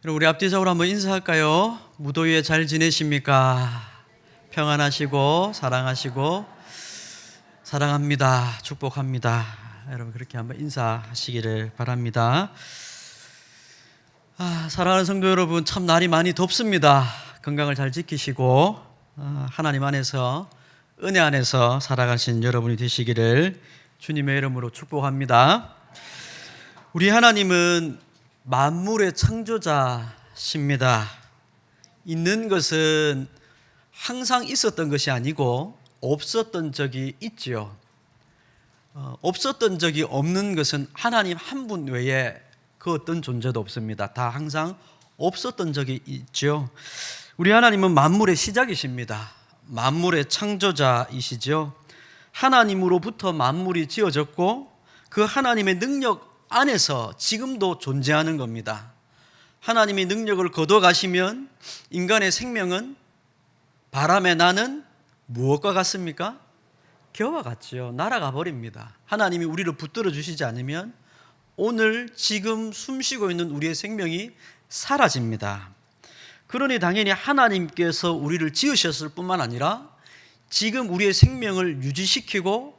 여러분, 우리 앞뒤적으로 한번 인사할까요? 무더위에 잘 지내십니까? 평안하시고 사랑하시고 사랑합니다. 축복합니다. 여러분, 그렇게 한번 인사하시기를 바랍니다. 사랑하는 성도 여러분, 참 날이 많이 덥습니다. 건강을 잘 지키시고 하나님 안에서, 은혜 안에서 살아가신 여러분이 되시기를 주님의 이름으로 축복합니다. 우리 하나님은 만물의 창조자십니다. 있는 것은 항상 있었던 것이 아니고 없었던 적이 있지요. 없었던 적이 없는 것은 하나님 한 분 외에 그 어떤 존재도 없습니다. 다 항상 없었던 적이 있죠. 우리 하나님은 만물의 시작이십니다. 만물의 창조자이시죠. 하나님으로부터 만물이 지어졌고 그 하나님의 능력 안에서 지금도 존재하는 겁니다. 하나님이 능력을 거둬가시면 인간의 생명은 바람에 나는 무엇과 같습니까? 겨와 같지요. 날아가 버립니다. 하나님이 우리를 붙들어 주시지 않으면 오늘 지금 숨쉬고 있는 우리의 생명이 사라집니다. 그러니 당연히 하나님께서 우리를 지으셨을 뿐만 아니라 지금 우리의 생명을 유지시키고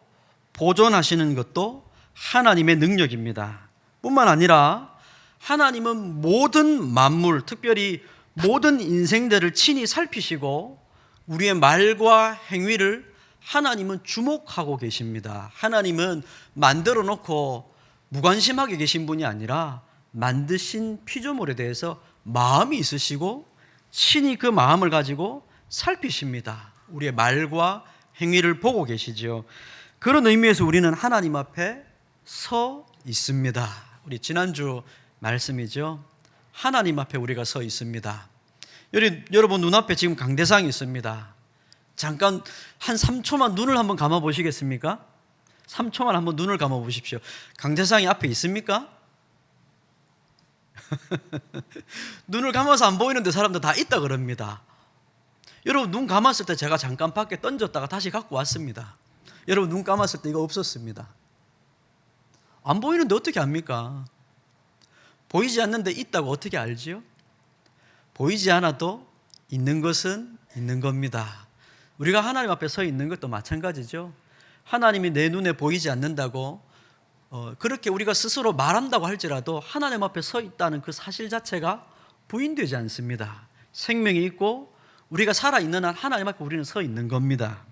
보존하시는 것도 하나님의 능력입니다. 뿐만 아니라 하나님은 모든 만물, 특별히 모든 인생들을 친히 살피시고 우리의 말과 행위를 하나님은 주목하고 계십니다. 하나님은 만들어 놓고 무관심하게 계신 분이 아니라 만드신 피조물에 대해서 마음이 있으시고 친히 그 마음을 가지고 살피십니다. 우리의 말과 행위를 보고 계시죠. 그런 의미에서 우리는 하나님 앞에 서 있습니다. 우리 지난주 말씀이죠. 하나님 앞에 우리가 서 있습니다. 여러분 눈앞에 지금 강대상이 있습니다. 잠깐 한 3초만 눈을 한번 감아 보시겠습니까? 3초만 한번 눈을 감아 보십시오. 강대상이 앞에 있습니까? 눈을 감아서 안 보이는데 사람들 다 있다 그럽니다. 여러분 눈 감았을 때 제가 잠깐 밖에 던졌다가 다시 갖고 왔습니다. 여러분 눈 감았을 때 이거 없었습니다. 안 보이는데 어떻게 압니까? 보이지 않는데 있다고 어떻게 알지요? 보이지 않아도 있는 것은 있는 겁니다. 우리가 하나님 앞에 서 있는 것도 마찬가지죠. 하나님이 내 눈에 보이지 않는다고 그렇게 우리가 스스로 말한다고 할지라도 하나님 앞에 서 있다는 그 사실 자체가 부인되지 않습니다. 생명이 있고 우리가 살아있는 한 하나님 앞에 우리는 서 있는 겁니다.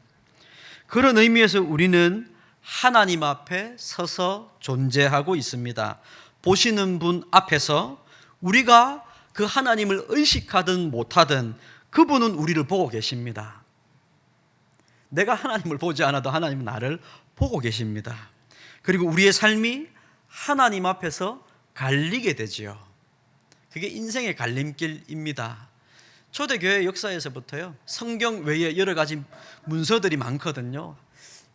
그런 의미에서 우리는 하나님 앞에 서서 존재하고 있습니다. 보시는 분 앞에서 우리가 그 하나님을 의식하든 못하든 그분은 우리를 보고 계십니다. 내가 하나님을 보지 않아도 하나님은 나를 보고 계십니다. 그리고 우리의 삶이 하나님 앞에서 갈리게 되지요. 그게 인생의 갈림길입니다. 초대교회 역사에서부터요, 성경 외에 여러 가지 문서들이 많거든요.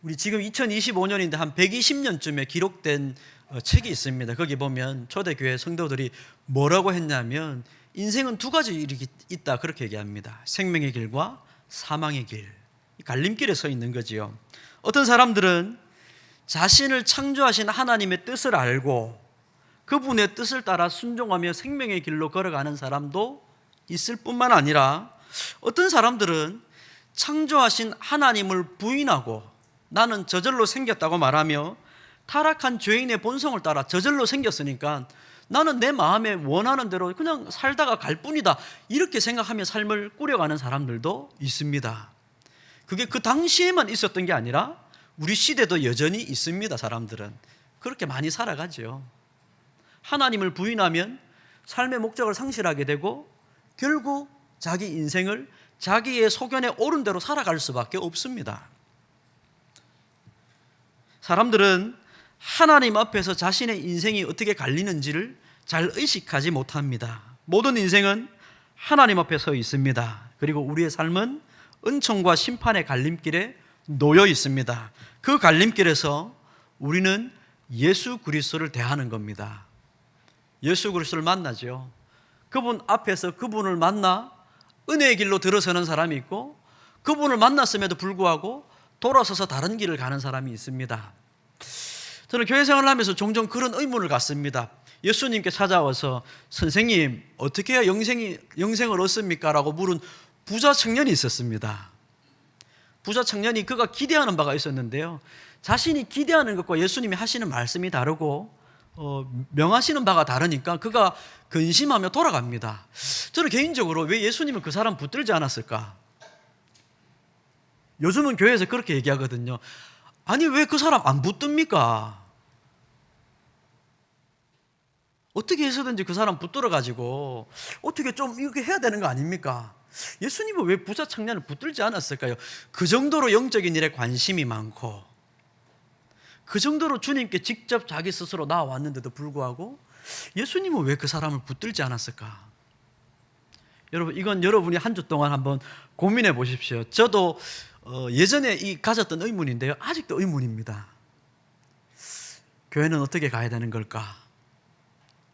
우리 지금 2025년인데 한 120년쯤에 기록된 책이 있습니다. 거기 보면 초대교회 성도들이 뭐라고 했냐면 인생은 두 가지 일이 있다 그렇게 얘기합니다. 생명의 길과 사망의 길, 갈림길에 서 있는 거지요. 어떤 사람들은 자신을 창조하신 하나님의 뜻을 알고 그분의 뜻을 따라 순종하며 생명의 길로 걸어가는 사람도 있을 뿐만 아니라 어떤 사람들은 창조하신 하나님을 부인하고 나는 저절로 생겼다고 말하며 타락한 죄인의 본성을 따라 저절로 생겼으니까 나는 내 마음에 원하는 대로 그냥 살다가 갈 뿐이다 이렇게 생각하며 삶을 꾸려가는 사람들도 있습니다. 그게 그 당시에만 있었던 게 아니라 우리 시대도 여전히 있습니다. 사람들은 그렇게 많이 살아가죠. 하나님을 부인하면 삶의 목적을 상실하게 되고 결국 자기 인생을 자기의 소견에 옳은 대로 살아갈 수밖에 없습니다. 사람들은 하나님 앞에서 자신의 인생이 어떻게 갈리는지를 잘 의식하지 못합니다. 모든 인생은 하나님 앞에 서 있습니다. 그리고 우리의 삶은 은총과 심판의 갈림길에 놓여 있습니다. 그 갈림길에서 우리는 예수 그리스도를 대하는 겁니다. 예수 그리스도를 만나죠. 그분 앞에서 그분을 만나 은혜의 길로 들어서는 사람이 있고 그분을 만났음에도 불구하고 돌아서서 다른 길을 가는 사람이 있습니다. 저는 교회 생활을 하면서 종종 그런 의문을 갖습니다. 예수님께 찾아와서 선생님 어떻게 해야 영생을 얻습니까? 라고 물은 부자 청년이 있었습니다. 부자 청년이 그가 기대하는 바가 있었는데요, 자신이 기대하는 것과 예수님이 하시는 말씀이 다르고 명하시는 바가 다르니까 그가 근심하며 돌아갑니다. 저는 개인적으로 왜 예수님은 그 사람 붙들지 않았을까? 요즘은 교회에서 그렇게 얘기하거든요. 아니 왜 그 사람 안 붙듭니까? 어떻게 해서든지 그 사람 붙들어가지고 어떻게 좀 이렇게 해야 되는 거 아닙니까? 예수님은 왜 부자 청년을 붙들지 않았을까요? 그 정도로 영적인 일에 관심이 많고 그 정도로 주님께 직접 자기 스스로 나와왔는데도 불구하고 예수님은 왜 그 사람을 붙들지 않았을까? 여러분, 이건 여러분이 한 주 동안 한번 고민해 보십시오. 저도 예전에 가졌던 의문인데요, 아직도 의문입니다. 교회는 어떻게 가야 되는 걸까?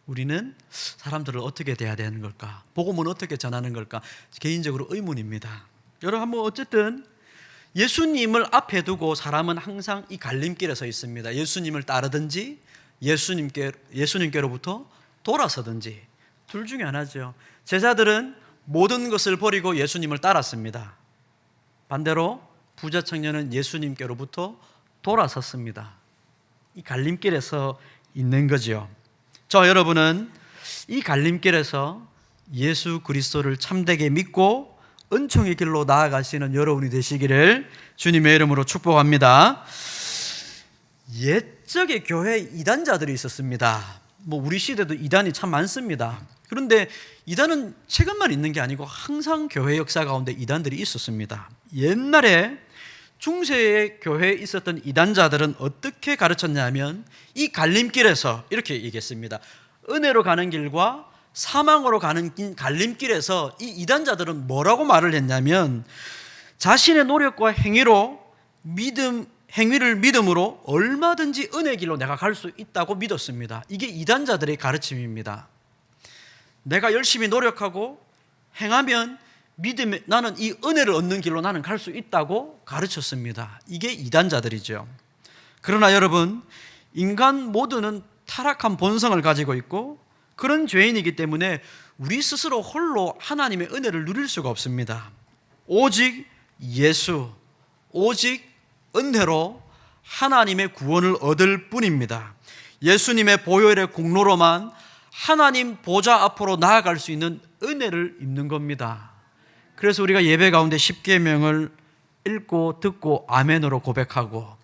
우리는 사람들을 어떻게 대해야 되는 걸까? 복음은 어떻게 전하는 걸까? 개인적으로 의문입니다. 여러분, 한번 어쨌든 예수님을 앞에 두고 사람은 항상 이 갈림길에 서 있습니다. 예수님을 따르든지 예수님께로부터 돌아서든지 둘 중에 하나죠. 제자들은 모든 것을 버리고 예수님을 따랐습니다. 반대로 부자 청년은 예수님께로부터 돌아섰습니다. 이 갈림길에서 있는 거죠. 저 여러분은 이 갈림길에서 예수 그리스도를 참되게 믿고 은총의 길로 나아가시는 여러분이 되시기를 주님의 이름으로 축복합니다. 옛적에 교회에 이단자들이 있었습니다. 우리 시대도 이단이 참 많습니다. 그런데 이단은 최근만 있는 게 아니고 항상 교회 역사 가운데 이단들이 있었습니다. 옛날에 중세의 교회에 있었던 이단자들은 어떻게 가르쳤냐면 이 갈림길에서 이렇게 얘기했습니다. 은혜로 가는 길과 사망으로 가는 갈림길에서 이 이단자들은 뭐라고 말을 했냐면 자신의 노력과 행위를 믿음으로 얼마든지 은혜 길로 내가 갈 수 있다고 믿었습니다. 이게 이단자들의 가르침입니다. 내가 열심히 노력하고 행하면 나는 이 은혜를 얻는 길로 나는 갈 수 있다고 가르쳤습니다. 이게 이단자들이죠. 그러나 여러분, 인간 모두는 타락한 본성을 가지고 있고 그런 죄인이기 때문에 우리 스스로 홀로 하나님의 은혜를 누릴 수가 없습니다. 오직 예수, 오직 은혜로 하나님의 구원을 얻을 뿐입니다. 예수님의 보혈의 공로로만 하나님 보좌 앞으로 나아갈 수 있는 은혜를 입는 겁니다. 그래서 우리가 예배 가운데 십계명을 읽고 듣고 아멘으로 고백하고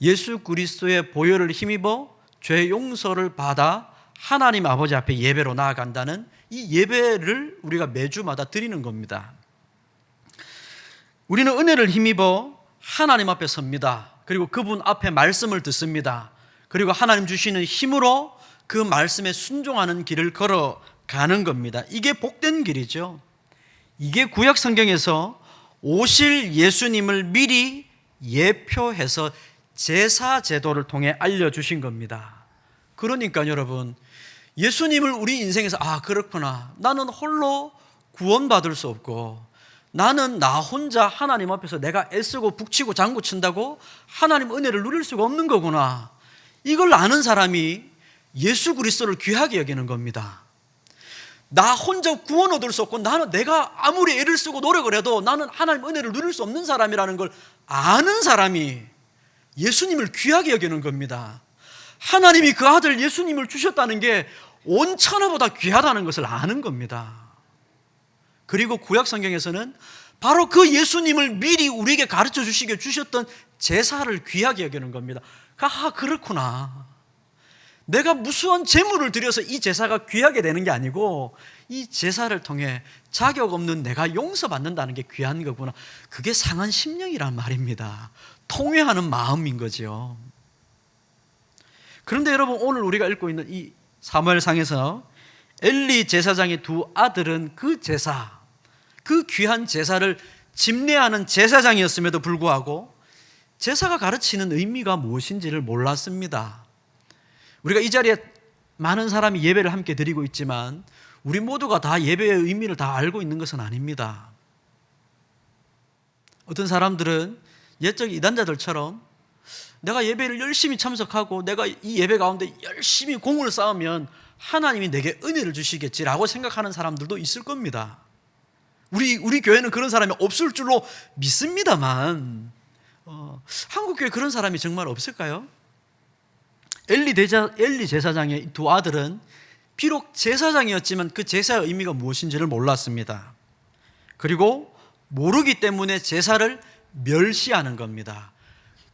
예수 그리스도의 보혈을 힘입어 죄 용서를 받아 하나님 아버지 앞에 예배로 나아간다는 이 예배를 우리가 매주마다 드리는 겁니다. 우리는 은혜를 힘입어 하나님 앞에 섭니다. 그리고 그분 앞에 말씀을 듣습니다. 그리고 하나님 주시는 힘으로 그 말씀에 순종하는 길을 걸어가는 겁니다. 이게 복된 길이죠. 이게 구약 성경에서 오실 예수님을 미리 예표해서 제사 제도를 통해 알려주신 겁니다. 그러니까 여러분, 예수님을 우리 인생에서 그렇구나, 나는 홀로 구원받을 수 없고 나는 나 혼자 하나님 앞에서 내가 애쓰고 북치고 장구친다고 하나님 은혜를 누릴 수가 없는 거구나, 이걸 아는 사람이 예수 그리스도를 귀하게 여기는 겁니다. 나 혼자 구원 얻을 수 없고 나는 내가 아무리 애를 쓰고 노력을 해도 나는 하나님 은혜를 누릴 수 없는 사람이라는 걸 아는 사람이 예수님을 귀하게 여기는 겁니다. 하나님이 그 아들 예수님을 주셨다는 게 온 천하보다 귀하다는 것을 아는 겁니다. 그리고 구약 성경에서는 바로 그 예수님을 미리 우리에게 가르쳐 주시게 주셨던 제사를 귀하게 여기는 겁니다. 그렇구나, 내가 무수한 재물을 들여서 이 제사가 귀하게 되는 게 아니고 이 제사를 통해 자격 없는 내가 용서받는다는 게 귀한 거구나, 그게 상한 심령이란 말입니다. 통회하는 마음인 거죠. 그런데 여러분, 오늘 우리가 읽고 있는 이 사무엘상에서 엘리 제사장의 두 아들은 그 제사, 그 귀한 제사를 집례하는 제사장이었음에도 불구하고 제사가 가르치는 의미가 무엇인지를 몰랐습니다. 우리가 이 자리에 많은 사람이 예배를 함께 드리고 있지만 우리 모두가 다 예배의 의미를 다 알고 있는 것은 아닙니다. 어떤 사람들은 옛적 이단자들처럼 내가 예배를 열심히 참석하고 내가 이 예배 가운데 열심히 공을 쌓으면 하나님이 내게 은혜를 주시겠지라고 생각하는 사람들도 있을 겁니다. 우리 교회는 그런 사람이 없을 줄로 믿습니다만 한국 교회 그런 사람이 정말 없을까요? 엘리 제사장의 두 아들은 비록 제사장이었지만 그 제사의 의미가 무엇인지를 몰랐습니다. 그리고 모르기 때문에 제사를 멸시하는 겁니다.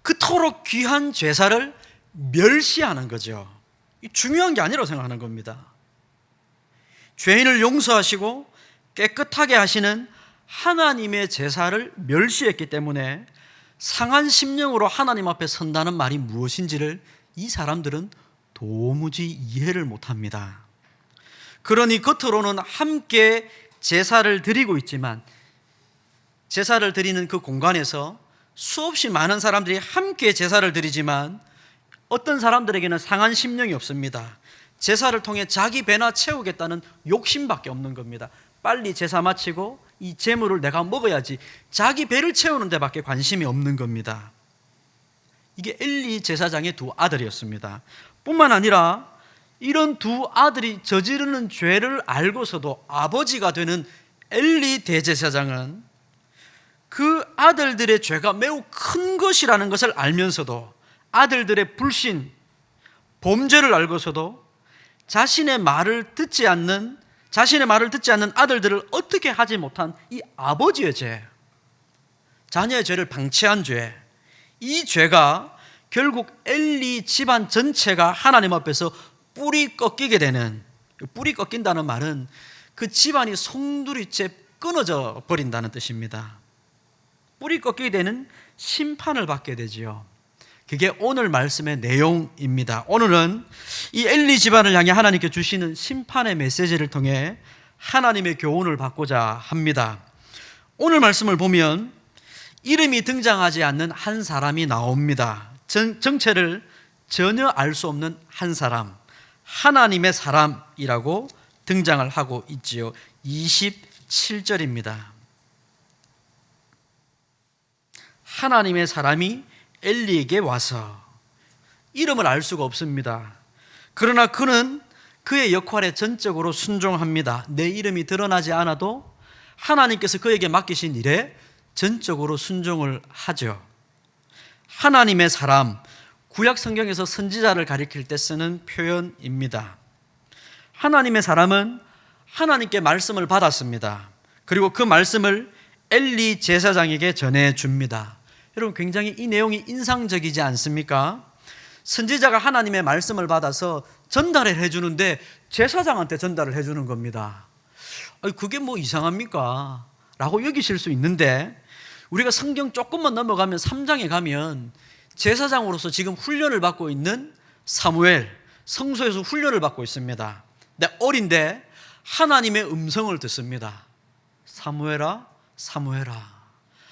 그토록 귀한 제사를 멸시하는 거죠. 중요한 게 아니라고 생각하는 겁니다. 죄인을 용서하시고 깨끗하게 하시는 하나님의 제사를 멸시했기 때문에 상한 심령으로 하나님 앞에 선다는 말이 무엇인지를 이 사람들은 도무지 이해를 못합니다. 그러니 겉으로는 함께 제사를 드리고 있지만 제사를 드리는 그 공간에서 수없이 많은 사람들이 함께 제사를 드리지만 어떤 사람들에게는 상한 심령이 없습니다. 제사를 통해 자기 배나 채우겠다는 욕심밖에 없는 겁니다. 빨리 제사 마치고 이 제물을 내가 먹어야지, 자기 배를 채우는 데밖에 관심이 없는 겁니다. 이게 엘리 제사장의 두 아들이었습니다. 뿐만 아니라 이런 두 아들이 저지르는 죄를 알고서도 아버지가 되는 엘리 대제사장은 그 아들들의 죄가 매우 큰 것이라는 것을 알면서도 아들들의 불신, 범죄를 알고서도 자신의 말을 듣지 않는 아들들을 어떻게 하지 못한 이 아버지의 죄, 자녀의 죄를 방치한 죄, 이 죄가 결국 엘리 집안 전체가 하나님 앞에서 뿌리 꺾이게 되는, 뿌리 꺾인다는 말은 그 집안이 송두리째 끊어져 버린다는 뜻입니다. 뿌리 꺾이게 되는 심판을 받게 되지요. 그게 오늘 말씀의 내용입니다. 오늘은 이 엘리 집안을 향해 하나님께 주시는 심판의 메시지를 통해 하나님의 교훈을 받고자 합니다. 오늘 말씀을 보면 이름이 등장하지 않는 한 사람이 나옵니다. 정체를 전혀 알 수 없는 한 사람, 하나님의 사람이라고 등장을 하고 있지요. 27절입니다. 하나님의 사람이 엘리에게 와서, 이름을 알 수가 없습니다. 그러나 그는 그의 역할에 전적으로 순종합니다. 내 이름이 드러나지 않아도 하나님께서 그에게 맡기신 일에 전적으로 순종을 하죠. 하나님의 사람, 구약 성경에서 선지자를 가리킬 때 쓰는 표현입니다. 하나님의 사람은 하나님께 말씀을 받았습니다. 그리고 그 말씀을 엘리 제사장에게 전해줍니다. 여러분, 굉장히 이 내용이 인상적이지 않습니까? 선지자가 하나님의 말씀을 받아서 전달을 해주는데 제사장한테 전달을 해주는 겁니다. 그게 뭐 이상합니까? 라고 여기실 수 있는데, 우리가 성경 조금만 넘어가면 3장에 가면 제사장으로서 지금 훈련을 받고 있는 사무엘, 성소에서 훈련을 받고 있습니다. 근데 어린데 하나님의 음성을 듣습니다. 사무엘아, 사무엘아.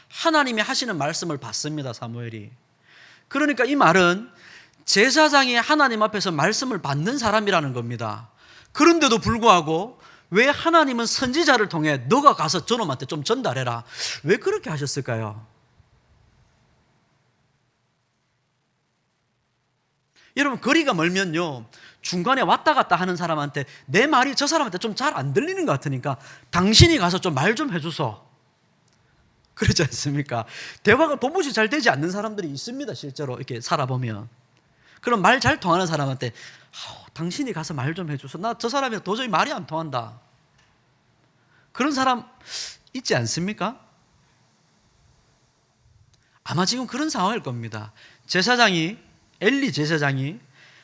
하나님이 하시는 말씀을 받습니다, 사무엘이. 그러니까 이 말은 제사장이 하나님 앞에서 말씀을 받는 사람이라는 겁니다. 그런데도 불구하고 왜 하나님은 선지자를 통해 너가 가서 저놈한테 좀 전달해라, 왜 그렇게 하셨을까요? 여러분, 거리가 멀면요, 중간에 왔다 갔다 하는 사람한테 내 말이 저 사람한테 좀 잘 안 들리는 것 같으니까 당신이 가서 좀 말 좀 해줘서, 그렇지 않습니까? 대화가 도무지 잘 되지 않는 사람들이 있습니다. 실제로 이렇게 살아보면. 그럼 말 잘 통하는 사람한테 당신이 가서 말 좀 해줘서, 나 저 사람이 도저히 말이 안 통한다, 그런 사람 있지 않습니까? 아마 지금 그런 상황일 겁니다. 엘리 제사장이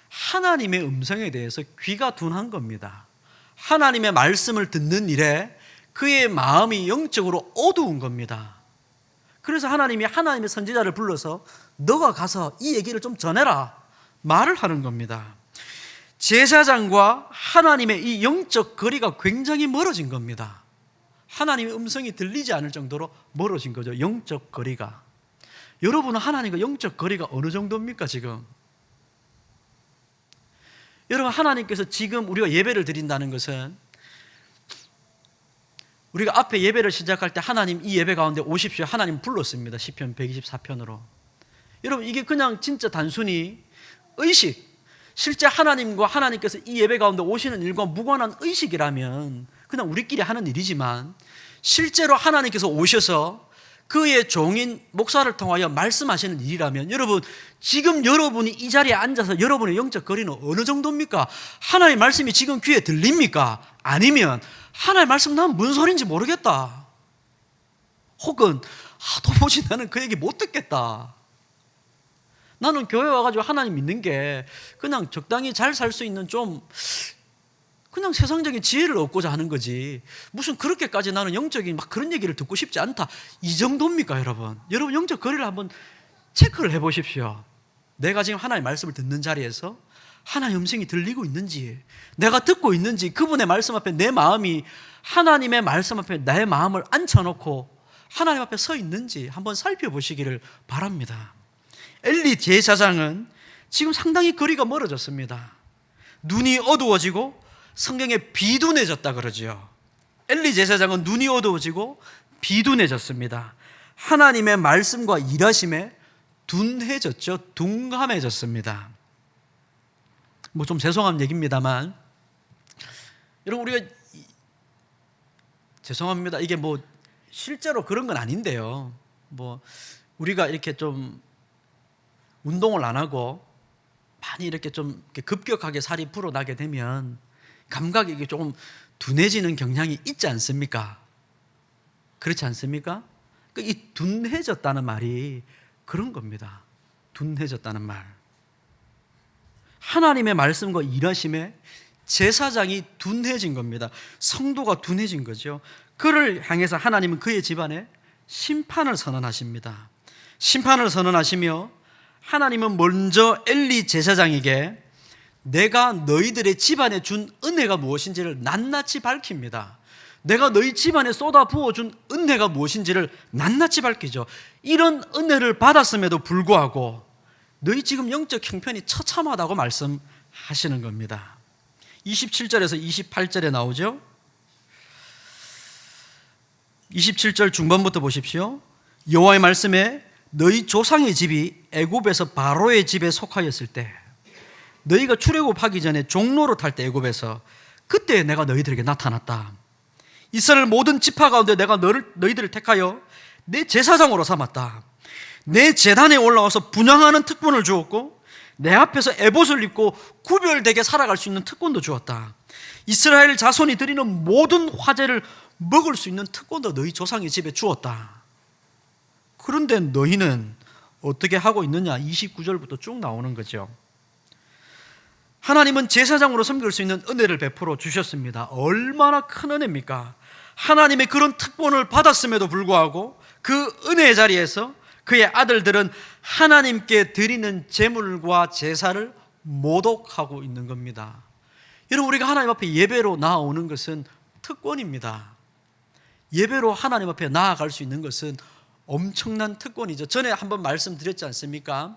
하나님의 음성에 대해서 귀가 둔한 겁니다. 하나님의 말씀을 듣는 일에 그의 마음이 영적으로 어두운 겁니다. 그래서 하나님이 하나님의 선지자를 불러서 너가 가서 이 얘기를 좀 전해라, 말을 하는 겁니다. 제사장과 하나님의 이 영적 거리가 굉장히 멀어진 겁니다. 하나님의 음성이 들리지 않을 정도로 멀어진 거죠, 영적 거리가. 여러분은 하나님과 영적 거리가 어느 정도입니까, 지금? 여러분, 하나님께서 지금 우리가 예배를 드린다는 것은, 우리가 앞에 예배를 시작할 때 하나님 이 예배 가운데 오십시오, 하나님 불렀습니다. 시편 124편으로. 여러분, 이게 그냥 진짜 단순히 의식, 실제 하나님과 하나님께서 이 예배 가운데 오시는 일과 무관한 의식이라면 그냥 우리끼리 하는 일이지만, 실제로 하나님께서 오셔서 그의 종인 목사를 통하여 말씀하시는 일이라면, 여러분 지금 여러분이 이 자리에 앉아서 여러분의 영적 거리는 어느 정도입니까? 하나님의 말씀이 지금 귀에 들립니까? 아니면 하나님의 말씀 난 뭔 소리인지 모르겠다, 혹은 도무지 나는 그 얘기 못 듣겠다, 나는 교회 와가지고 하나님 믿는 게 그냥 적당히 잘 살 수 있는 좀 그냥 세상적인 지혜를 얻고자 하는 거지, 무슨 그렇게까지 나는 영적인 막 그런 얘기를 듣고 싶지 않다, 이 정도입니까? 여러분 영적 거리를 한번 체크를 해보십시오. 내가 지금 하나님의 말씀을 듣는 자리에서 하나님의 음성이 들리고 있는지, 내가 듣고 있는지, 그분의 말씀 앞에 내 마음이 하나님의 말씀 앞에 내 마음을 앉혀놓고 하나님 앞에 서 있는지 한번 살펴보시기를 바랍니다. 엘리 제사장은 지금 상당히 거리가 멀어졌습니다. 눈이 어두워지고 성경에 비둔해졌다 그러죠. 엘리 제사장은 눈이 어두워지고 비둔해졌습니다. 하나님의 말씀과 일하심에 둔해졌죠. 둔감해졌습니다. 뭐 좀 죄송한 얘기입니다만, 여러분 우리가 죄송합니다, 이게 뭐 실제로 그런 건 아닌데요, 뭐 우리가 이렇게 좀 운동을 안 하고 많이 이렇게 좀 급격하게 살이 불어나게 되면 감각이 이게 조금 둔해지는 경향이 있지 않습니까? 그렇지 않습니까? 이 둔해졌다는 말이 그런 겁니다. 둔해졌다는 말. 하나님의 말씀과 일하심에 제사장이 둔해진 겁니다. 성도가 둔해진 거죠. 그를 향해서 하나님은 그의 집안에 심판을 선언하십니다. 심판을 선언하시며 하나님은 먼저 엘리 제사장에게 내가 너희들의 집안에 준 은혜가 무엇인지를 낱낱이 밝힙니다. 내가 너희 집안에 쏟아 부어준 은혜가 무엇인지를 낱낱이 밝히죠. 이런 은혜를 받았음에도 불구하고 너희 지금 영적 형편이 처참하다고 말씀하시는 겁니다. 27절에서 28절에 나오죠. 27절 중반부터 보십시오. 여호와의 말씀에 너희 조상의 집이 애굽에서 바로의 집에 속하였을 때, 너희가 출애굽하기 전에 종로로 탈 때 애굽에서, 그때 내가 너희들에게 나타났다. 이스라엘 모든 지파 가운데 내가 너희들을 택하여 내 제사장으로 삼았다. 내 제단에 올라와서 분향하는 특권을 주었고, 내 앞에서 에봇을 입고 구별되게 살아갈 수 있는 특권도 주었다. 이스라엘 자손이 드리는 모든 화제를 먹을 수 있는 특권도 너희 조상의 집에 주었다. 그런데 너희는 어떻게 하고 있느냐? 29절부터 쭉 나오는 거죠. 하나님은 제사장으로 섬길 수 있는 은혜를 베풀어 주셨습니다. 얼마나 큰 은혜입니까? 하나님의 그런 특권을 받았음에도 불구하고 그 은혜의 자리에서 그의 아들들은 하나님께 드리는 제물과 제사를 모독하고 있는 겁니다. 여러분, 우리가 하나님 앞에 예배로 나아오는 것은 특권입니다. 예배로 하나님 앞에 나아갈 수 있는 것은 엄청난 특권이죠. 전에 한번 말씀드렸지 않습니까?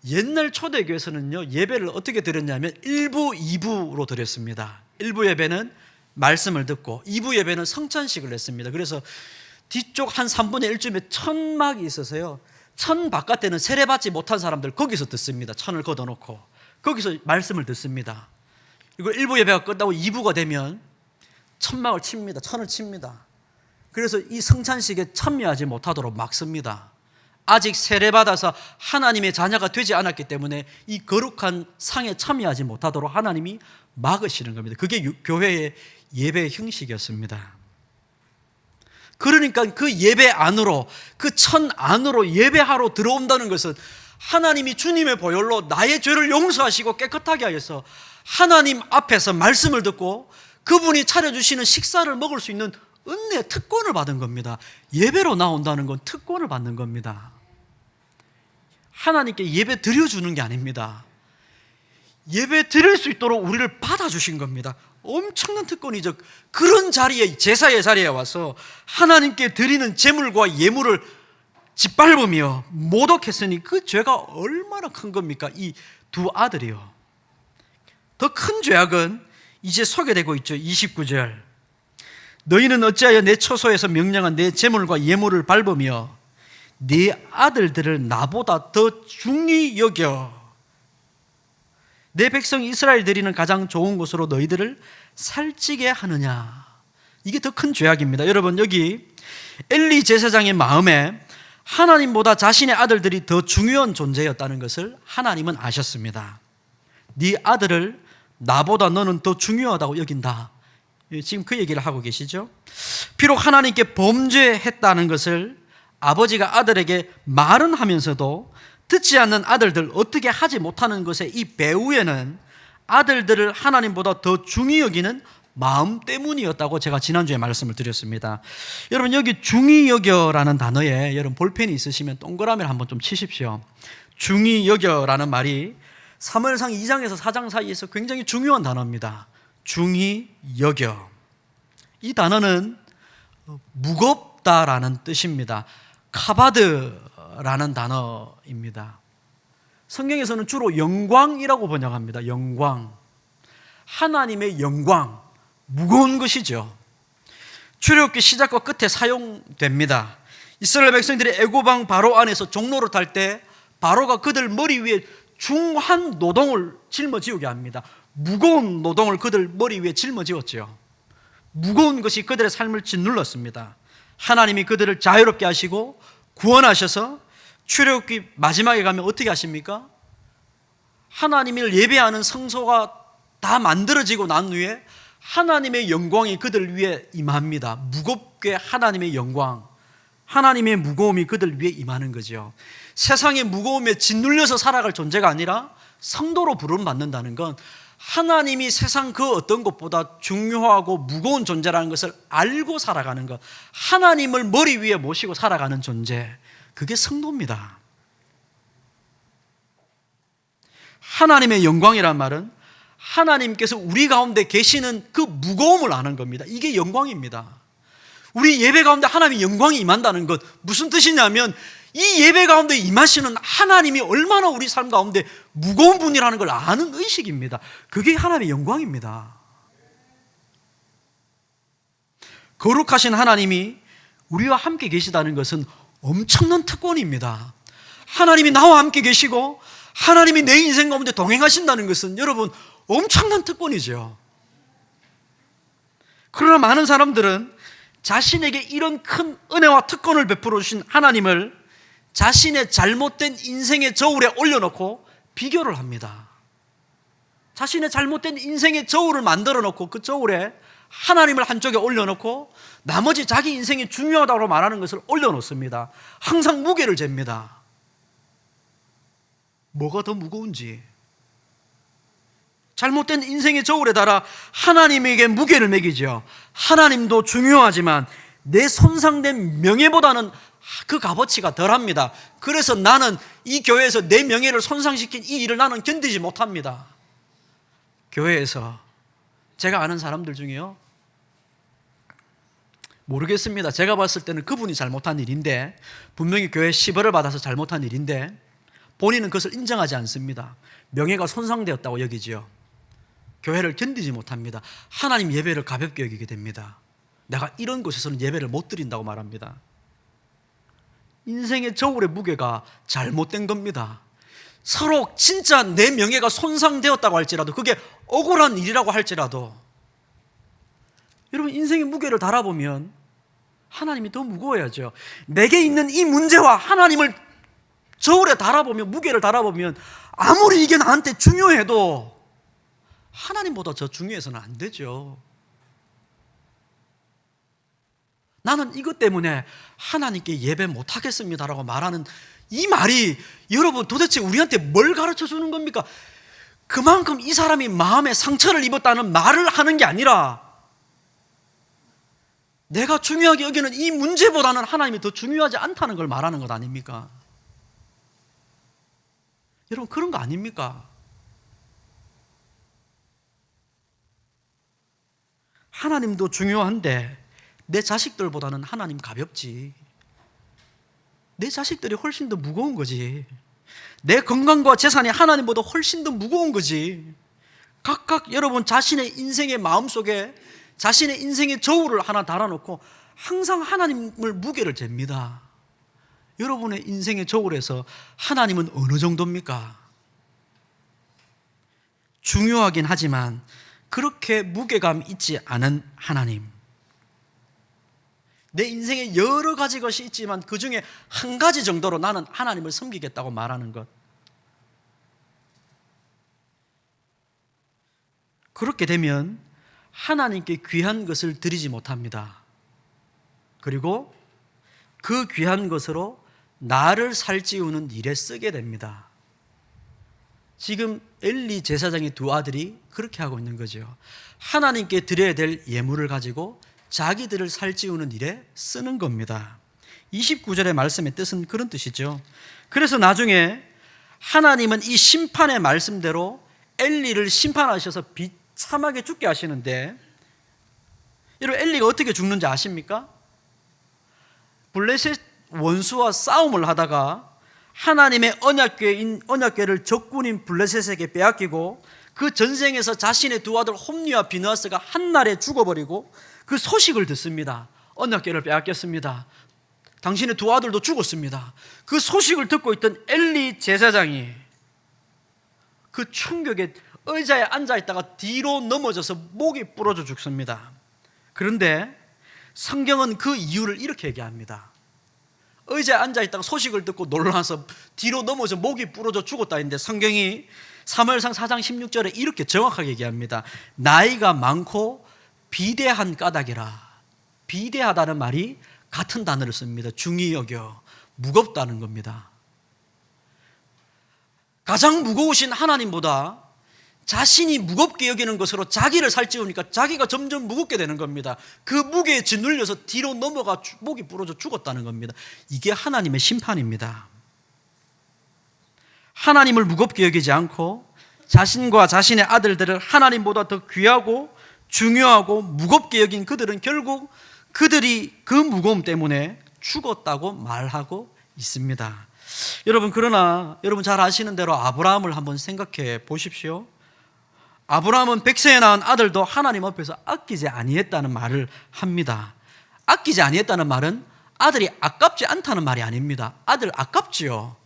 옛날 초대교회에서는요, 예배를 어떻게 드렸냐면 1부, 2부로 드렸습니다. 1부 예배는 말씀을 듣고 2부 예배는 성찬식을 했습니다. 그래서 뒤쪽 한 3분의 1쯤에 천막이 있어서요, 천 바깥에는 세례받지 못한 사람들 거기서 듣습니다. 천을 걷어놓고 거기서 말씀을 듣습니다. 그리고 1부 예배가 끝나고 2부가 되면 천막을 칩니다. 천을 칩니다. 그래서 이 성찬식에 참여하지 못하도록 막습니다. 아직 세례받아서 하나님의 자녀가 되지 않았기 때문에 이 거룩한 상에 참여하지 못하도록 하나님이 막으시는 겁니다. 그게 교회의 예배 형식이었습니다. 그러니까 그 예배 안으로, 그 천 안으로 예배하러 들어온다는 것은 하나님이 주님의 보혈로 나의 죄를 용서하시고 깨끗하게 하여서 하나님 앞에서 말씀을 듣고 그분이 차려주시는 식사를 먹을 수 있는 은혜, 특권을 받은 겁니다. 예배로 나온다는 건 특권을 받는 겁니다. 하나님께 예배 드려주는 게 아닙니다. 예배 드릴 수 있도록 우리를 받아주신 겁니다. 엄청난 특권이죠. 그런 자리에, 제사의 자리에 와서 하나님께 드리는 제물과 예물을 짓밟으며 모독했으니 그 죄가 얼마나 큰 겁니까? 이 두 아들이요. 더 큰 죄악은 이제 소개되고 있죠. 29절. 너희는 어찌하여 내 처소에서 명령한 내 제물과 예물을 밟으며 네 아들들을 나보다 더 중히 여겨 내 백성 이스라엘 드리는 가장 좋은 것으로 너희들을 살찌게 하느냐. 이게 더 큰 죄악입니다. 여러분, 여기 엘리 제사장의 마음에 하나님보다 자신의 아들들이 더 중요한 존재였다는 것을 하나님은 아셨습니다. 네 아들을 나보다 너는 더 중요하다고 여긴다. 지금 그 얘기를 하고 계시죠. 비록 하나님께 범죄했다는 것을 아버지가 아들에게 말은 하면서도 듣지 않는 아들들, 어떻게 하지 못하는 것의 이 배후에는 아들들을 하나님보다 더 중히 여기는 마음 때문이었다고 제가 지난주에 말씀을 드렸습니다. 여러분, 여기 중히 여겨라는 단어에 여러분 볼펜이 있으시면 동그라미를 한번 좀 치십시오. 중히 여겨라는 말이 사무엘상 2장에서 4장 사이에서 굉장히 중요한 단어입니다. 중히 여겨. 이 단어는 무겁다라는 뜻입니다. 카바드라는 단어입니다. 성경에서는 주로 영광이라고 번역합니다. 영광. 하나님의 영광. 무거운 것이죠. 출애굽기 시작과 끝에 사용됩니다. 이스라엘 백성들이 애고방 바로 안에서 종로를 탈 때 바로가 그들 머리 위에 중한 노동을 짊어지우게 합니다. 무거운 노동을 그들 머리 위에 짊어지웠죠. 무거운 것이 그들의 삶을 짓눌렀습니다. 하나님이 그들을 자유롭게 하시고 구원하셔서 출애굽기 마지막에 가면 어떻게 하십니까? 하나님을 예배하는 성소가 다 만들어지고 난 후에 하나님의 영광이 그들 위에 임합니다. 무겁게 하나님의 영광, 하나님의 무거움이 그들 위에 임하는 거죠. 세상의 무거움에 짓눌려서 살아갈 존재가 아니라 성도로 부름받는다는 건 하나님이 세상 그 어떤 것보다 중요하고 무거운 존재라는 것을 알고 살아가는 것, 하나님을 머리 위에 모시고 살아가는 존재, 그게 성도입니다. 하나님의 영광이란 말은 하나님께서 우리 가운데 계시는 그 무거움을 아는 겁니다. 이게 영광입니다. 우리 예배 가운데 하나님의 영광이 임한다는 것, 무슨 뜻이냐면 이 예배 가운데 임하시는 하나님이 얼마나 우리 삶 가운데 무거운 분이라는 걸 아는 의식입니다. 그게 하나님의 영광입니다. 거룩하신 하나님이 우리와 함께 계시다는 것은 엄청난 특권입니다. 하나님이 나와 함께 계시고 하나님이 내 인생 가운데 동행하신다는 것은 여러분 엄청난 특권이죠. 그러나 많은 사람들은 자신에게 이런 큰 은혜와 특권을 베풀어 주신 하나님을 자신의 잘못된 인생의 저울에 올려놓고 비교를 합니다. 자신의 잘못된 인생의 저울을 만들어 놓고 그 저울에 하나님을 한쪽에 올려놓고 나머지 자기 인생이 중요하다고 말하는 것을 올려놓습니다. 항상 무게를 잽니다. 뭐가 더 무거운지. 잘못된 인생의 저울에 달아 하나님에게 무게를 매기죠. 하나님도 중요하지만 내 손상된 명예보다는 그 값어치가 덜합니다. 그래서 나는 이 교회에서 내 명예를 손상시킨 이 일을 나는 견디지 못합니다. 교회에서 제가 아는 사람들 중에요, 모르겠습니다. 제가 봤을 때는 그분이 잘못한 일인데, 분명히 교회 시벌을 받아서 잘못한 일인데 본인은 그것을 인정하지 않습니다. 명예가 손상되었다고 여기지요. 교회를 견디지 못합니다. 하나님 예배를 가볍게 여기게 됩니다. 내가 이런 곳에서는 예배를 못 드린다고 말합니다. 인생의 저울의 무게가 잘못된 겁니다. 서로 진짜 내 명예가 손상되었다고 할지라도, 그게 억울한 일이라고 할지라도, 여러분 인생의 무게를 달아보면 하나님이 더 무거워야죠. 내게 있는 이 문제와 하나님을 저울에 달아보면, 무게를 달아보면 아무리 이게 나한테 중요해도 하나님보다 더 중요해서는 안 되죠. 나는 이것 때문에 하나님께 예배 못하겠습니다라고 말하는 이 말이 여러분 도대체 우리한테 뭘 가르쳐 주는 겁니까? 그만큼 이 사람이 마음에 상처를 입었다는 말을 하는 게 아니라 내가 중요하게 여기는 이 문제보다는 하나님이 더 중요하지 않다는 걸 말하는 것 아닙니까? 여러분 그런 거 아닙니까? 하나님도 중요한데 내 자식들보다는 하나님 가볍지. 내 자식들이 훨씬 더 무거운 거지. 내 건강과 재산이 하나님보다 훨씬 더 무거운 거지. 각각 여러분 자신의 인생의 마음속에 자신의 인생의 저울을 하나 달아놓고 항상 하나님을 무게를 잽니다. 여러분의 인생의 저울에서 하나님은 어느 정도입니까? 중요하긴 하지만 그렇게 무게감 있지 않은 하나님. 내 인생에 여러 가지 것이 있지만 그 중에 한 가지 정도로 나는 하나님을 섬기겠다고 말하는 것. 그렇게 되면 하나님께 귀한 것을 드리지 못합니다. 그리고 그 귀한 것으로 나를 살찌우는 일에 쓰게 됩니다. 지금 엘리 제사장의 두 아들이 그렇게 하고 있는 거죠. 하나님께 드려야 될 예물을 가지고 자기들을 살찌우는 일에 쓰는 겁니다. 29절의 말씀의 뜻은 그런 뜻이죠. 그래서 나중에 하나님은 이 심판의 말씀대로 엘리를 심판하셔서 비참하게 죽게 하시는데, 여러분 엘리가 어떻게 죽는지 아십니까? 블레셋 원수와 싸움을 하다가 하나님의 언약궤를 적군인 블레셋에게 빼앗기고 그 전쟁에서 자신의 두 아들 홈니와 비느하스가 한날에 죽어버리고 그 소식을 듣습니다. 언약궤를 빼앗겼습니다. 당신의 두 아들도 죽었습니다. 그 소식을 듣고 있던 엘리 제사장이 그 충격에 의자에 앉아있다가 뒤로 넘어져서 목이 부러져 죽습니다. 그런데 성경은 그 이유를 이렇게 얘기합니다. 의자에 앉아있다가 소식을 듣고 놀라서 뒤로 넘어져 목이 부러져 죽었다 했는데 성경이 사무엘상 4장 16절에 이렇게 정확하게 얘기합니다. 나이가 많고 비대한 까닭이라. 비대하다는 말이 같은 단어를 씁니다. 중히 여겨, 무겁다는 겁니다. 가장 무거우신 하나님보다 자신이 무겁게 여기는 것으로 자기를 살찌우니까 자기가 점점 무겁게 되는 겁니다. 그 무게에 짓눌려서 뒤로 넘어가 목이 부러져 죽었다는 겁니다. 이게 하나님의 심판입니다. 하나님을 무겁게 여기지 않고 자신과 자신의 아들들을 하나님보다 더 귀하고 중요하고 무겁게 여긴 그들은 결국 그들이 그 무거움 때문에 죽었다고 말하고 있습니다. 여러분, 그러나 여러분 잘 아시는 대로 아브라함을 한번 생각해 보십시오. 아브라함은 백세에 낳은 아들도 하나님 앞에서 아끼지 아니했다는 말을 합니다. 아끼지 아니했다는 말은 아들이 아깝지 않다는 말이 아닙니다. 아들 아깝지요.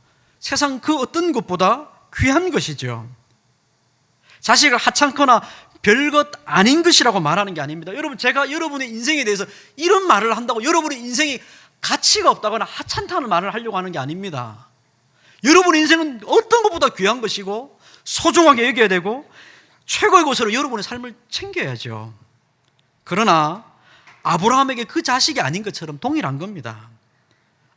세상 그 어떤 것보다 귀한 것이죠. 자식을 하찮거나 별것 아닌 것이라고 말하는 게 아닙니다. 여러분, 제가 여러분의 인생에 대해서 이런 말을 한다고 여러분의 인생이 가치가 없다거나 하찮다는 말을 하려고 하는 게 아닙니다. 여러분의 인생은 어떤 것보다 귀한 것이고 소중하게 여겨야 되고 최고의 것으로 여러분의 삶을 챙겨야죠. 그러나 아브라함에게 그 자식이 아닌 것처럼 동일한 겁니다.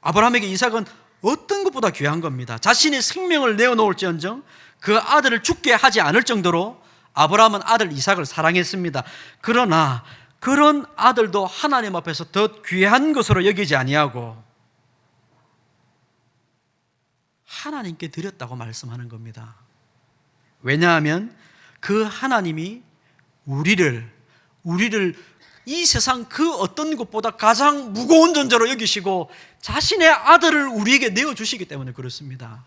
아브라함에게 이삭은 어떤 것보다 귀한 겁니다. 자신의 생명을 내어놓을지언정 그 아들을 죽게 하지 않을 정도로 아브라함은 아들 이삭을 사랑했습니다. 그러나 그런 아들도 하나님 앞에서 더 귀한 것으로 여기지 아니하고 하나님께 드렸다고 말씀하는 겁니다. 왜냐하면 그 하나님이 우리를 이 세상 그 어떤 것보다 가장 무거운 존재로 여기시고 자신의 아들을 우리에게 내어주시기 때문에 그렇습니다.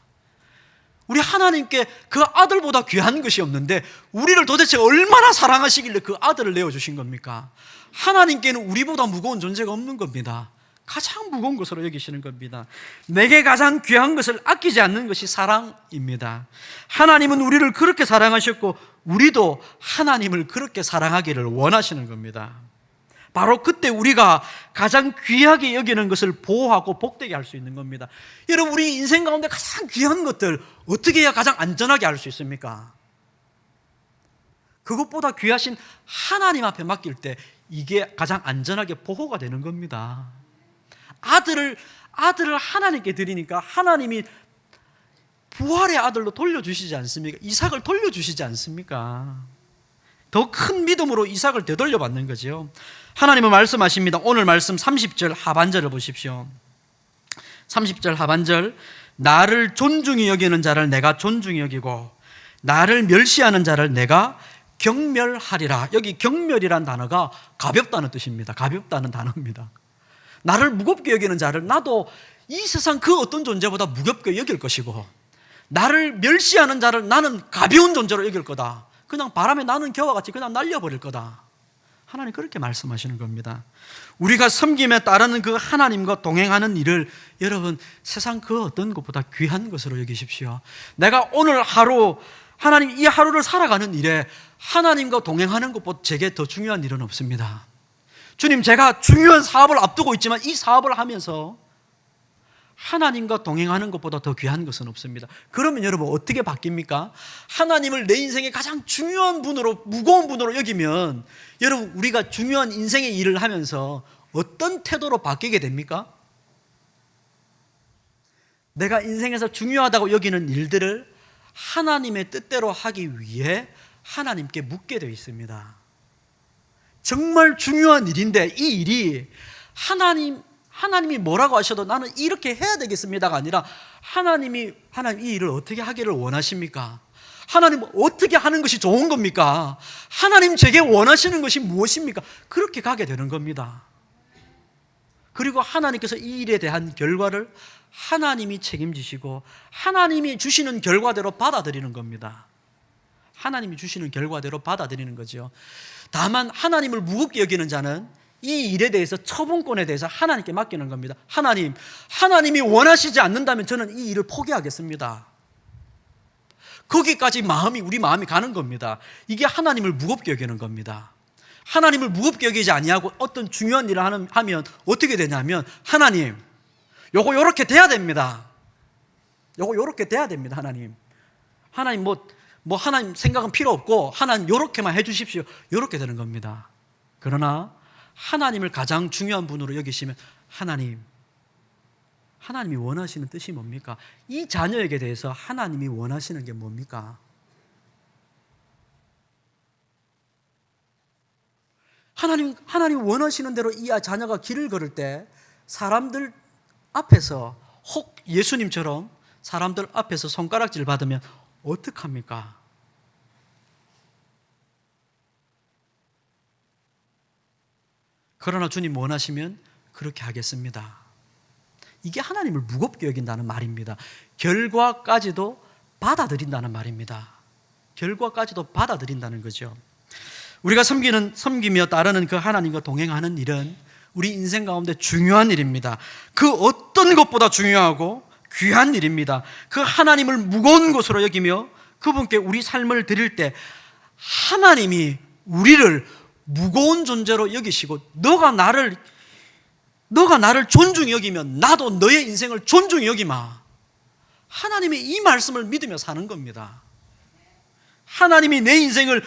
우리 하나님께 그 아들보다 귀한 것이 없는데 우리를 도대체 얼마나 사랑하시길래 그 아들을 내어주신 겁니까? 하나님께는 우리보다 무거운 존재가 없는 겁니다. 가장 무거운 것으로 여기시는 겁니다. 내게 가장 귀한 것을 아끼지 않는 것이 사랑입니다. 하나님은 우리를 그렇게 사랑하셨고 우리도 하나님을 그렇게 사랑하기를 원하시는 겁니다. 바로 그때 우리가 가장 귀하게 여기는 것을 보호하고 복되게 할 수 있는 겁니다. 여러분, 우리 인생 가운데 가장 귀한 것들 어떻게 해야 가장 안전하게 할 수 있습니까? 그것보다 귀하신 하나님 앞에 맡길 때 이게 가장 안전하게 보호가 되는 겁니다. 아들을 하나님께 드리니까 하나님이 부활의 아들로 돌려주시지 않습니까? 이삭을 돌려주시지 않습니까? 더 큰 믿음으로 이삭을 되돌려 받는 거죠. 하나님은 말씀하십니다. 오늘 말씀 30절 하반절을 보십시오. 30절 하반절, 나를 존중히 여기는 자를 내가 존중히 여기고 나를 멸시하는 자를 내가 경멸하리라. 여기 경멸이란 단어가 가볍다는 뜻입니다. 가볍다는 단어입니다. 나를 무겁게 여기는 자를 나도 이 세상 그 어떤 존재보다 무겁게 여길 것이고 나를 멸시하는 자를 나는 가벼운 존재로 여길 거다. 그냥 바람에 나는 겨와 같이 그냥 날려버릴 거다. 하나님 그렇게 말씀하시는 겁니다. 우리가 섬김에 따르는 그 하나님과 동행하는 일을 여러분 세상 그 어떤 것보다 귀한 것으로 여기십시오. 내가 오늘 하루 하나님, 이 하루를 살아가는 일에 하나님과 동행하는 것보다 제게 더 중요한 일은 없습니다. 주님, 제가 중요한 사업을 앞두고 있지만 이 사업을 하면서 하나님과 동행하는 것보다 더 귀한 것은 없습니다. 그러면 여러분 어떻게 바뀝니까? 하나님을 내 인생의 가장 중요한 분으로, 무거운 분으로 여기면 여러분, 우리가 중요한 인생의 일을 하면서 어떤 태도로 바뀌게 됩니까? 내가 인생에서 중요하다고 여기는 일들을 하나님의 뜻대로 하기 위해 하나님께 묻게 되어 있습니다. 정말 중요한 일인데 이 일이 하나님이 뭐라고 하셔도 나는 이렇게 해야 되겠습니다가 아니라 하나님 이 일을 어떻게 하기를 원하십니까? 하나님 어떻게 하는 것이 좋은 겁니까? 하나님 제게 원하시는 것이 무엇입니까? 그렇게 가게 되는 겁니다. 그리고 하나님께서 이 일에 대한 결과를 하나님이 책임지시고 하나님이 주시는 결과대로 받아들이는 겁니다. 하나님이 주시는 결과대로 받아들이는 거죠. 다만 하나님을 무겁게 여기는 자는 이 일에 대해서 처분권에 대해서 하나님께 맡기는 겁니다. 하나님이 원하시지 않는다면 저는 이 일을 포기하겠습니다. 거기까지 우리 마음이 가는 겁니다. 이게 하나님을 무겁게 여기는 겁니다. 하나님을 무겁게 여기지 아니하고 어떤 중요한 일을 하면 어떻게 되냐면, 하나님, 요거 요렇게 돼야 됩니다. 요거 요렇게 돼야 됩니다. 하나님 하나님 생각은 필요 없고 하나님 요렇게만 해주십시오. 요렇게 되는 겁니다. 그러나 하나님을 가장 중요한 분으로 여기시면 하나님이 원하시는 뜻이 뭡니까? 이 자녀에게 대해서 하나님이 원하시는 게 뭡니까? 하나님 원하시는 대로 이 자녀가 길을 걸을 때 사람들 앞에서, 혹 예수님처럼 사람들 앞에서 손가락질 받으면 어떡합니까? 그러나 주님 원하시면 그렇게 하겠습니다. 이게 하나님을 무겁게 여긴다는 말입니다. 결과까지도 받아들인다는 말입니다. 결과까지도 받아들인다는 거죠. 우리가 섬기며 따르는 그 하나님과 동행하는 일은 우리 인생 가운데 중요한 일입니다. 그 어떤 것보다 중요하고 귀한 일입니다. 그 하나님을 무거운 것으로 여기며 그분께 우리 삶을 드릴 때 하나님이 우리를 무거운 존재로 여기시고, 너가 나를 존중히 여기면 나도 너의 인생을 존중히 여기마. 하나님의 이 말씀을 믿으며 사는 겁니다. 하나님이 내 인생을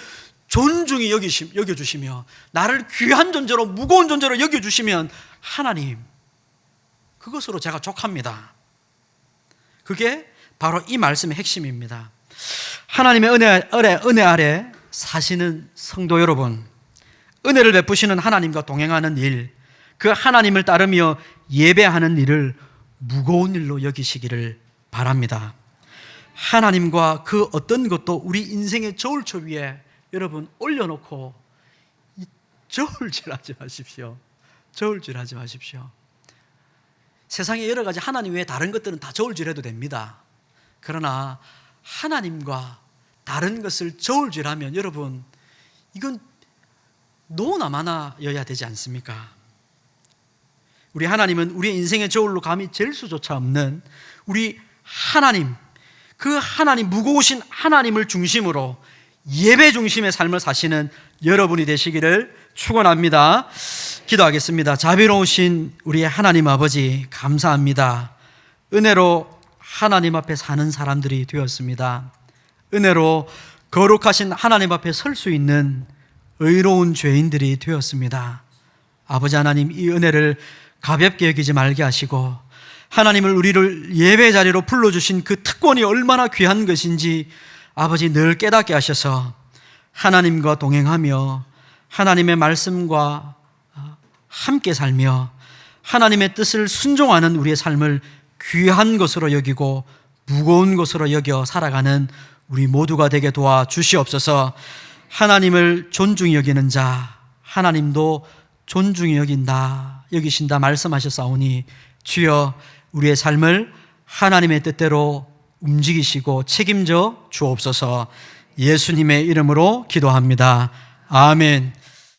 존중히 여겨주시며 나를 귀한 존재로, 무거운 존재로 여겨주시면 하나님, 그것으로 제가 족합니다. 그게 바로 이 말씀의 핵심입니다. 하나님의 은혜 아래 사시는 성도 여러분, 은혜를 베푸시는 하나님과 동행하는 일, 그 하나님을 따르며 예배하는 일을 무거운 일로 여기시기를 바랍니다. 하나님과 그 어떤 것도 우리 인생의 저울초 위에 여러분 올려놓고 저울질하지 마십시오. 저울질하지 마십시오. 세상에 여러 가지 하나님 외에 다른 것들은 다 저울질해도 됩니다. 그러나 하나님과 다른 것을 저울질하면 여러분, 이건 노나 마나여야 되지 않습니까? 우리 하나님은 우리의 인생의 저울로 감히 잴 수조차 없는 우리 하나님, 그 하나님, 무거우신 하나님을 중심으로 예배 중심의 삶을 사시는 여러분이 되시기를 축원합니다. 기도하겠습니다. 자비로우신 우리의 하나님 아버지, 감사합니다. 은혜로 하나님 앞에 사는 사람들이 되었습니다. 은혜로 거룩하신 하나님 앞에 설 수 있는 의로운 죄인들이 되었습니다. 아버지 하나님, 이 은혜를 가볍게 여기지 말게 하시고 하나님을 우리를 예배 자리로 불러주신 그 특권이 얼마나 귀한 것인지 아버지 늘 깨닫게 하셔서 하나님과 동행하며 하나님의 말씀과 함께 살며 하나님의 뜻을 순종하는 우리의 삶을 귀한 것으로 여기고 무거운 것으로 여겨 살아가는 우리 모두가 되게 도와주시옵소서. 하나님을 존중히 여기는 자 하나님도 존중히 여기신다 말씀하셨사오니 주여 우리의 삶을 하나님의 뜻대로 움직이시고 책임져 주옵소서. 예수님의 이름으로 기도합니다. 아멘.